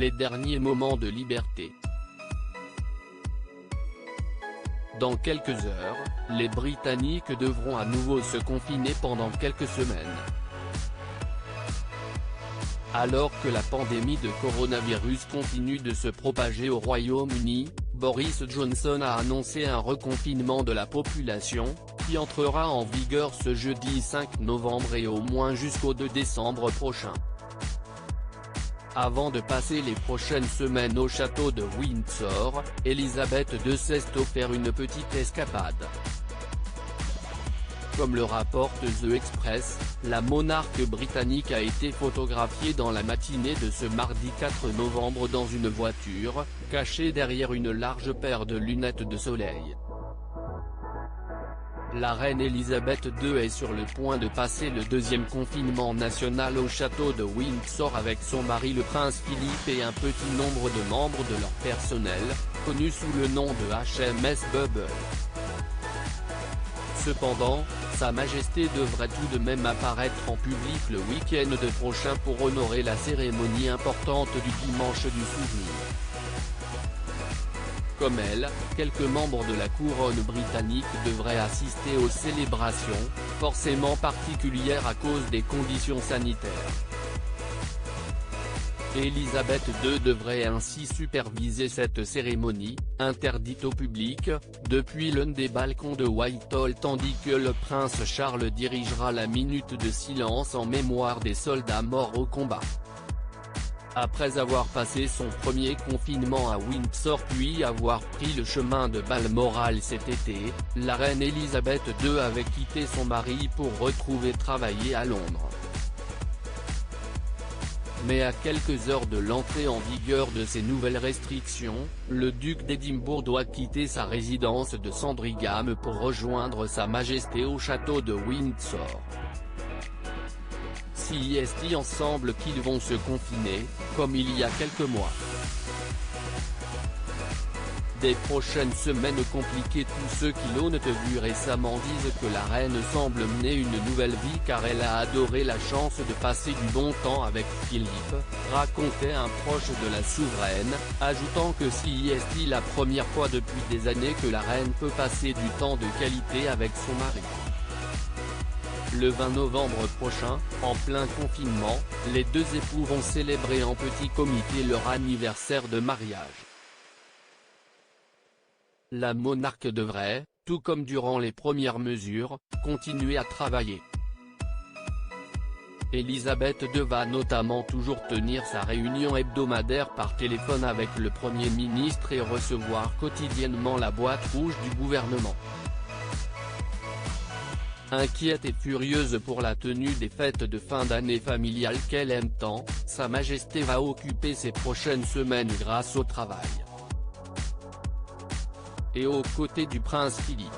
les derniers moments de liberté. Dans quelques heures, les Britanniques devront à nouveau se confiner pendant quelques semaines. Alors que la pandémie de coronavirus continue de se propager au Royaume-Uni, Boris Johnson a annoncé un reconfinement de la population, qui entrera en vigueur ce jeudi 5 novembre et au moins jusqu'au 2 décembre prochain. Avant de passer les prochaines semaines au château de Windsor, Elisabeth II s'est offert une petite escapade. Comme le rapporte The Express, la monarque britannique a été photographiée dans la matinée de ce mardi 4 novembre dans une voiture, cachée derrière une large paire de lunettes de soleil. La reine Elisabeth II est sur le point de passer le deuxième confinement national au château de Windsor avec son mari le prince Philippe et un petit nombre de membres de leur personnel, connu sous le nom de HMS Bubble. Cependant, Sa Majesté devrait tout de même apparaître en public le week-end prochain pour honorer la cérémonie importante du dimanche du souvenir. Comme elle, quelques membres de la couronne britannique devraient assister aux célébrations, forcément particulières à cause des conditions sanitaires. Elisabeth II devrait ainsi superviser cette cérémonie, interdite au public, depuis l'un des balcons de Whitehall tandis que le prince Charles dirigera la minute de silence en mémoire des soldats morts au combat. Après avoir passé son premier confinement à Windsor puis avoir pris le chemin de Balmoral cet été, la reine Elisabeth II avait quitté son mari pour retrouver travailler à Londres. Mais à quelques heures de l'entrée en vigueur de ces nouvelles restrictions, le duc d'Édimbourg doit quitter sa résidence de Sandringham pour rejoindre Sa Majesté au château de Windsor. Si est ensemble qu'ils vont se confiner, comme il y a quelques mois. Des prochaines semaines compliquées. Tous ceux qui l'ont vu récemment disent que la reine semble mener une nouvelle vie car elle a adoré la chance de passer du bon temps avec Philippe, racontait un proche de la souveraine, ajoutant que si est la première fois depuis des années que la reine peut passer du temps de qualité avec son mari. Le 20 novembre prochain, en plein confinement, les deux époux vont célébrer en petit comité leur anniversaire de mariage. La monarque devrait, tout comme durant les premières mesures, continuer à travailler. Elisabeth II va notamment toujours tenir sa réunion hebdomadaire par téléphone avec le Premier ministre et recevoir quotidiennement la boîte rouge du gouvernement. Inquiète et furieuse pour la tenue des fêtes de fin d'année familiales qu'elle aime tant, Sa Majesté va occuper ses prochaines semaines grâce au travail. Et aux côtés du prince Philippe.